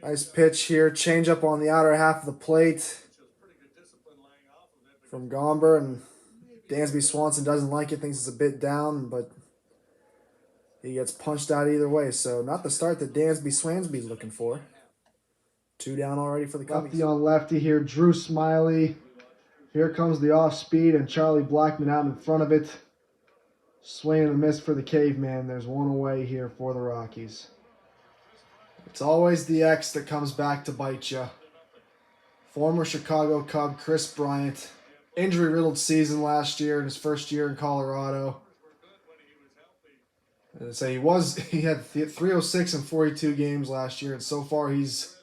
Nice pitch here. Change up on the outer half of the plate from Gomber, and Dansby Swanson doesn't like it, thinks it's a bit down, but he gets punched out either way. So not the start that Dansby Swansby's looking for. 2 down already for the Cubbies. Lefty on lefty here. Drew Smiley. Here comes the off speed, and Charlie Blackmon out in front of it. Swing and a miss for the Caveman. There's one away here for the Rockies. It's always the X that comes back to bite you. Former Chicago Cub Chris Bryant. Injury-riddled season last year in his first year in Colorado. And so he had 306 in 42 games last year, and so far he's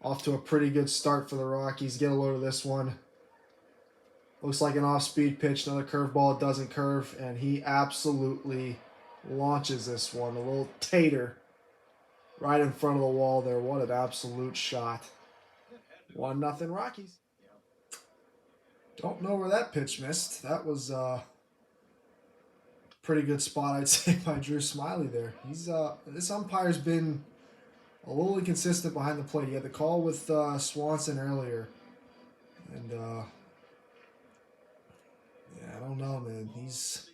off to a pretty good start for the Rockies. Get a load of this one. Looks like an off-speed pitch, another curveball. It doesn't curve, and he absolutely launches this one. A little tater right in front of the wall there. What an absolute shot. 1-0 Rockies. Don't know where that pitch missed. That was a pretty good spot, I'd say, by Drew Smiley there. This umpire's been a little inconsistent behind the plate. He had the call with Swanson earlier, and yeah, I don't know, man. He's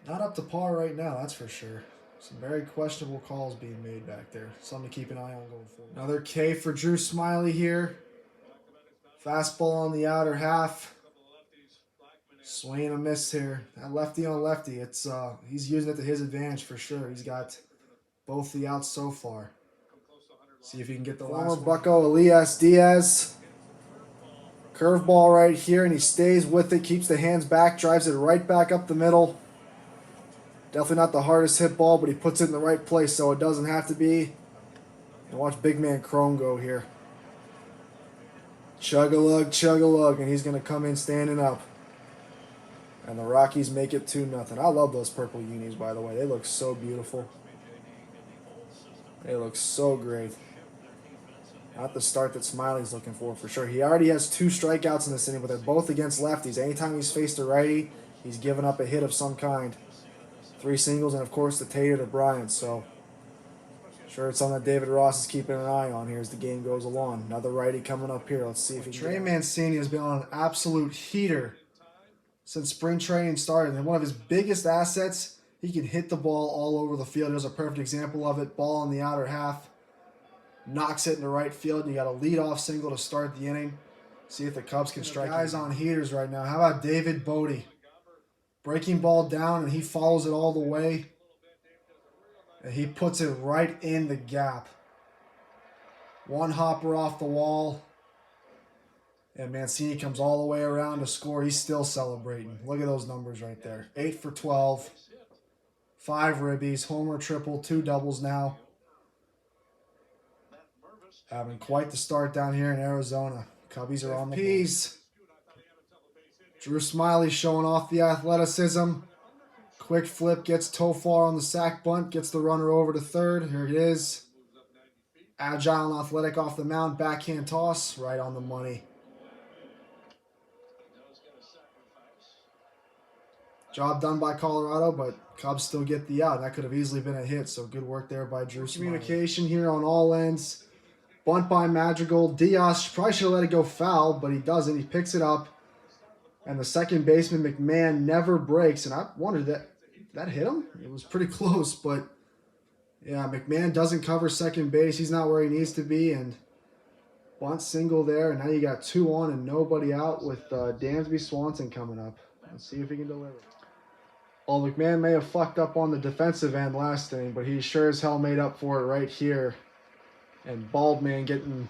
not up to par right now, that's for sure. Some very questionable calls being made back there. Something to keep an eye on going forward. Another K for Drew Smiley here. Fastball on the outer half. Swing and a miss here. That lefty on lefty. He's using it to his advantage for sure. He's got both the outs so far. See if he can get the last one. Bucko Elias Diaz. Curveball right here, and he stays with it. Keeps the hands back. Drives it right back up the middle. Definitely not the hardest hit ball, but he puts it in the right place, so it doesn't have to be. And watch big man Chrome go here. Chug-a-lug, and he's going to come in standing up. And the Rockies make it 2-0. I love those purple unis, by the way. They look so beautiful. They look so great. Not the start that Smiley's looking for sure. He already has 2 strikeouts in this inning, but they're both against lefties. Anytime he's faced a righty, he's given up a hit of some kind. 3 singles, and of course the tater to Bryant. So, sure, it's something that David Ross is keeping an eye on here as the game goes along. Another righty coming up here. Let's see if he can. Trey Mancini has been on an absolute heater since spring training started. And one of his biggest assets, he can hit the ball all over the field. Here's a perfect example of it. Ball on the outer half. Knocks it into right field. And you got a leadoff single to start the inning. See if the Cubs can strike. Guys on heaters right now. How about David Bodie? Breaking ball down, and he follows it all the way. And he puts it right in the gap. One hopper off the wall. And Mancini comes all the way around to score. He's still celebrating. Look at those numbers right there. 8 for 12. 5 ribbies. Homer, triple, 2 doubles now. Having quite the start down here in Arizona. Cubbies are on the P's. Drew Smiley showing off the athleticism. Quick flip, gets Tofar on the sac bunt, gets the runner over to third. Here it is. Agile and athletic off the mound, backhand toss, right on the money. Job done by Colorado, but Cubs still get the out. That could have easily been a hit, so good work there by Drew Smiley. Communication here on all ends. Bunt by Madrigal. Diaz probably should have let it go foul, but he doesn't. He picks it up. And the second baseman, McMahon, never breaks. And I wondered, did that hit him? It was pretty close, but yeah, McMahon doesn't cover second base. He's not where he needs to be. And bunt single there. And now you got 2 on and nobody out with Dansby Swanson coming up. Let's see if he can deliver. Well, McMahon may have fucked up on the defensive end last inning, but he sure as hell made up for it right here. And Baldman getting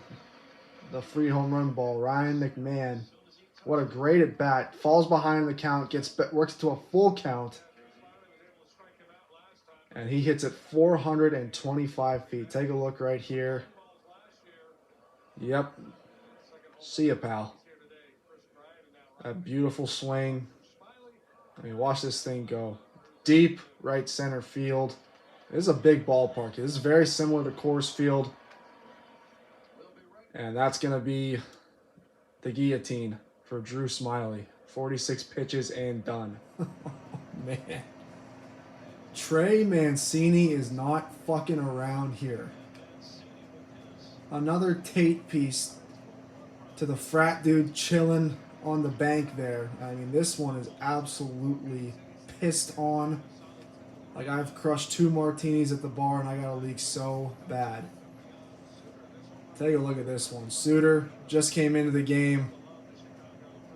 the free home run ball. Ryan McMahon. What a great at bat. Falls behind the count, works to a full count. And he hits it 425 feet. Take a look right here. Yep. See ya, pal. A beautiful swing. I mean, watch this thing go. Deep right center field. This is a big ballpark. This is very similar to Coors Field. And that's going to be the guillotine for Drew Smiley. 46 pitches and done. Man. Trey Mancini is not fucking around here. Another Tate piece to the frat dude chilling on the bank there. I mean, this one is absolutely pissed on. Like, I've crushed 2 martinis at the bar and I got a leak so bad. Take a look at this one. Suter just came into the game.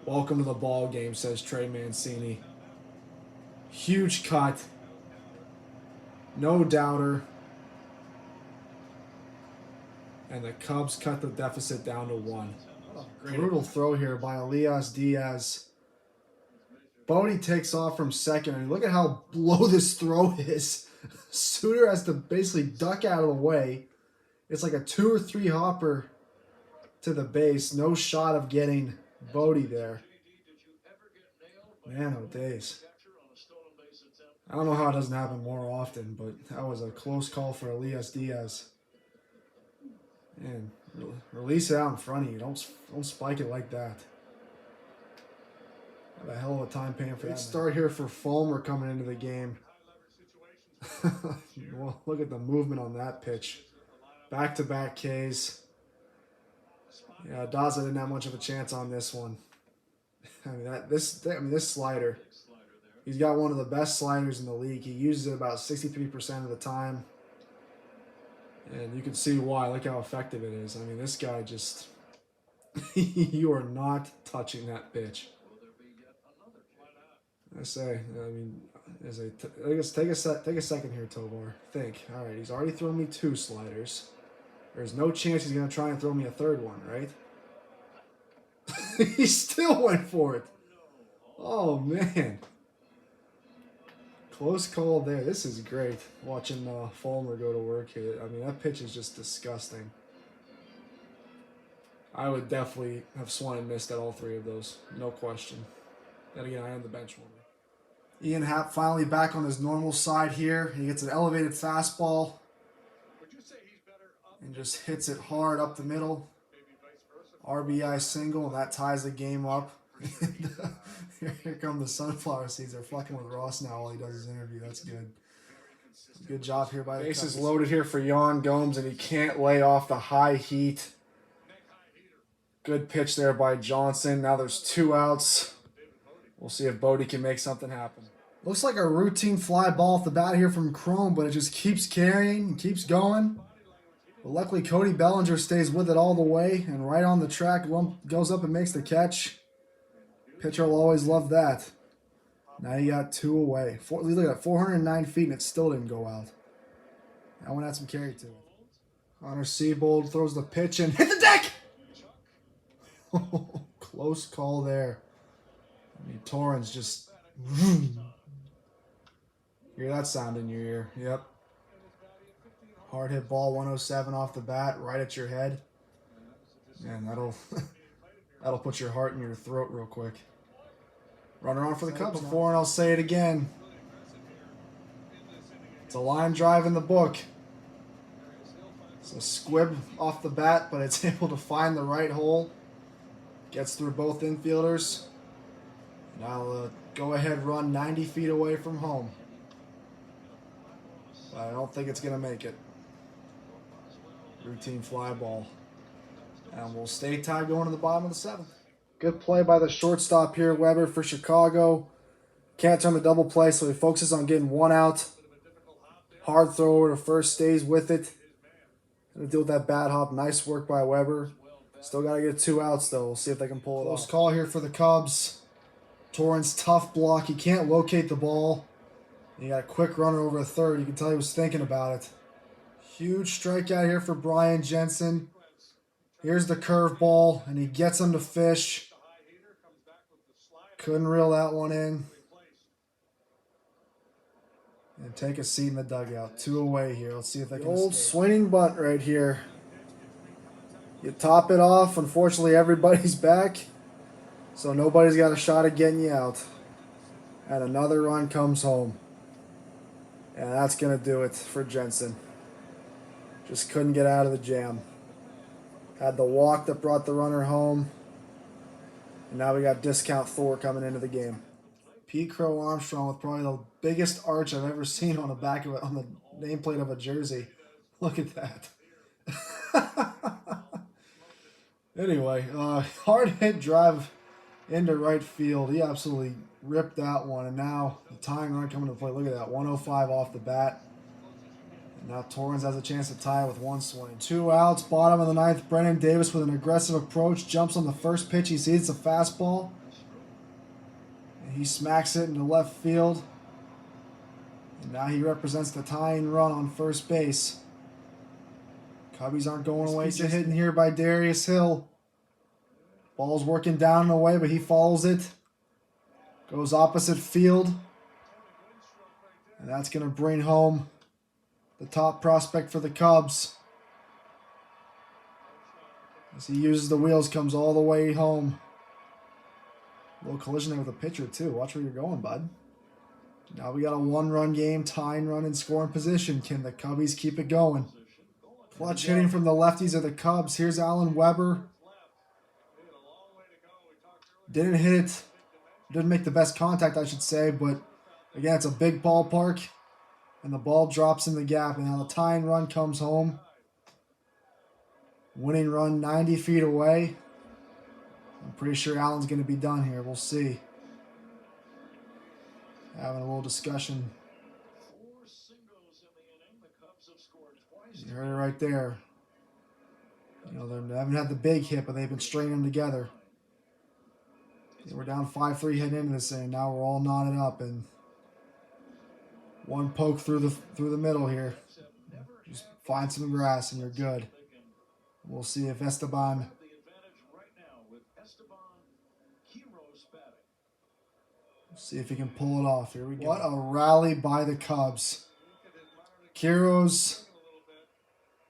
Welcome to the ball game, says Trey Mancini. Huge cut. No doubter. And the Cubs cut the deficit down to 1. Brutal throw here by Elias Diaz. Bodie takes off from second. And look at how low this throw is. Suter has to basically duck out of the way. It's like a 2 or 3 hopper to the base. No shot of getting Bodie there. Man, oh days. I don't know how it doesn't happen more often, but that was a close call for Elias Diaz. Man, release it out in front of you. Don't spike it like that. Have a hell of a time paying for that. Start here for Fulmer coming into the game. Well, look at the movement on that pitch. Back-to-back Ks. Yeah, Daza didn't have much of a chance on this one. I mean, this slider. He's got one of the best sliders in the league. He uses it about 63% of the time. And you can see why. Look how effective it is. I mean, this guy just... you are not touching that pitch. I mean, take a second here, Tovar. Think. All right, he's already thrown me 2 sliders. There's no chance he's going to try and throw me a 3rd one, right? He still went for it. Oh, man. Close call there. This is great, watching Fulmer go to work here. I mean, that pitch is just disgusting. I would definitely have swung and missed at all 3 of those. No question. Then again, I am the bench warmer. Ian Happ finally back on his normal side here. He gets an elevated fastball and just hits it hard up the middle. RBI single, and that ties the game up. Here come the sunflower seeds. They're fucking with Ross now while he does his interview. That's good. Good job here by the Cubs. Bases loaded here for Yan Gomes, and he can't lay off the high heat. Good pitch there by Johnson. Now there's 2 outs. We'll see if Bodie can make something happen. Looks like a routine fly ball off the bat here from Chrome, but it just keeps carrying and keeps going. But luckily, Cody Bellinger stays with it all the way, and right on the track, goes up and makes the catch. Pitcher will always love that. Now you got 2 away. Look at that, 409 feet, and it still didn't go out. That one had some carry to it. Connor Siebold throws the pitch and hit the deck! Close call there. I mean, Torrens just... Hear that sound in your ear. Yep. Hard hit ball, 107 off the bat, right at your head. Man, that'll put your heart in your throat real quick. Runner on for the Cubs before, and I'll say it again. It's a line drive in the book. It's a squib off the bat, but it's able to find the right hole. Gets through both infielders. Now go-ahead run 90 feet away from home. But I don't think it's going to make it. Routine fly ball. And we'll stay tied going to the bottom of the 7th. Good play by the shortstop here, Weber, for Chicago. Can't turn the double play, so he focuses on getting 1 out. Hard throw over to first, stays with it. Gonna deal with that bad hop. Nice work by Weber. Still got to get 2 outs, though. We'll see if they can pull it off. Close call here for the Cubs. Torrens, tough block. He can't locate the ball. He got a quick runner over a third. You can tell he was thinking about it. Huge strikeout here for Brian Jensen. Here's the curveball, and he gets him to fish. Couldn't reel that one in. And take a seat in the dugout. 2 away here. Let's see if they can escape. Old swinging bunt right here. You top it off. Unfortunately, everybody's back. So nobody's got a shot at getting you out. And another run comes home. And that's going to do it for Jensen. Just couldn't get out of the jam. Had the walk that brought the runner home. And now we got discount Thor coming into the game. Pete Crow Armstrong with probably the biggest arch I've ever seen on the back of it, on the nameplate of a jersey. Look at that. Anyway, hard hit drive into right field. He absolutely ripped that one. And now the tying run coming to play. Look at that, 105 off the bat. And now Torrens has a chance to tie with one swing. 2 outs, bottom of the ninth. Brennan Davis with an aggressive approach. Jumps on the first pitch. He sees it's a fastball. And he smacks it into left field. And now he represents the tying run on first base. Cubbies aren't going away. It's a hit in here by Darius Hill. Ball's working down and away, but he follows it. Goes opposite field. And that's going to bring home the top prospect for the Cubs. As he uses the wheels, comes all the way home. A little collision there with the pitcher, too. Watch where you're going, bud. Now we got a 1-run game, tying run in scoring position. Can the Cubbies keep it going? Clutch hitting from the lefties of the Cubs. Here's Alan Weber. Didn't hit it. Didn't make the best contact, I should say. But, again, it's a big ballpark. And the ball drops in the gap. And now the tying run comes home. Winning run 90 feet away. I'm pretty sure Allen's going to be done here. We'll see. Having a little discussion. You heard it right there. You know, they haven't had the big hit, but they've been stringing them together. We're down 5-3 heading into this thing. Now we're all knotted up, and one poke through the middle here. Just find some grass, and you're good. We'll see if Esteban. See if he can pull it off. Here we go. What a rally by the Cubs. Quiros.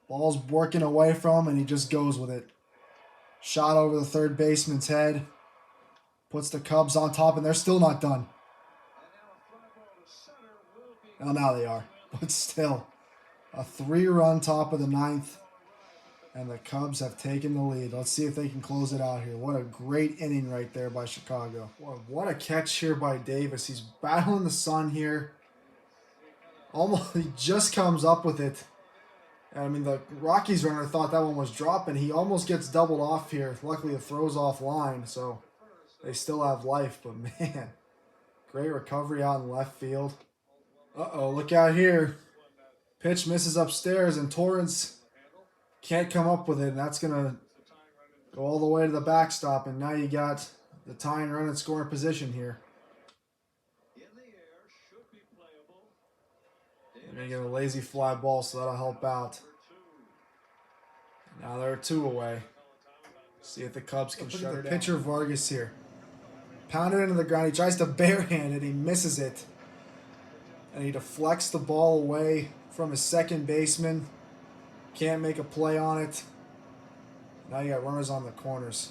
Ball's working away from him, and he just goes with it. Shot over the third baseman's head. Puts the Cubs on top, and they're still not done. Well, now they are. But still, a 3-run top of the ninth, and the Cubs have taken the lead. Let's see if they can close it out here. What a great inning right there by Chicago. What a catch here by Davis. He's battling the sun here. Almost, he just comes up with it. I mean, the Rockies runner thought that one was dropping. He almost gets doubled off here. Luckily, it throws off line, so they still have life. But, man, great recovery out in left field. Uh-oh, look out here. Pitch misses upstairs, and Torrens can't come up with it. And that's going to go all the way to the backstop. And now you got the tying run and scoring position here. They're going to get a lazy fly ball, so that'll help out. Now they're 2 away. See if the Cubs can shut it down. Pitcher Vargas here. Pounded into the ground. He tries to barehand it. He misses it. And he deflects the ball away from his second baseman. Can't make a play on it. Now you got runners on the corners.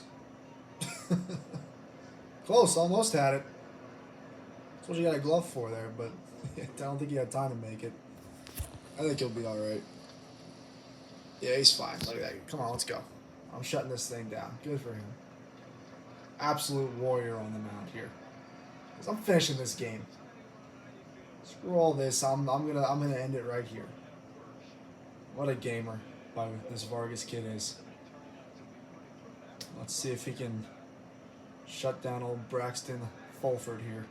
Close. Almost had it. That's what you got a glove for there, but I don't think he had time to make it. I think he'll be all right. Yeah, he's fine. Look at that. Come on, let's go. I'm shutting this thing down. Good for him. Absolute warrior on the mound here. 'Cause I'm finishing this game. Screw all this. I'm gonna end it right here. What a gamer by this Vargas kid is. Let's see if he can shut down old Braxton Fulford here.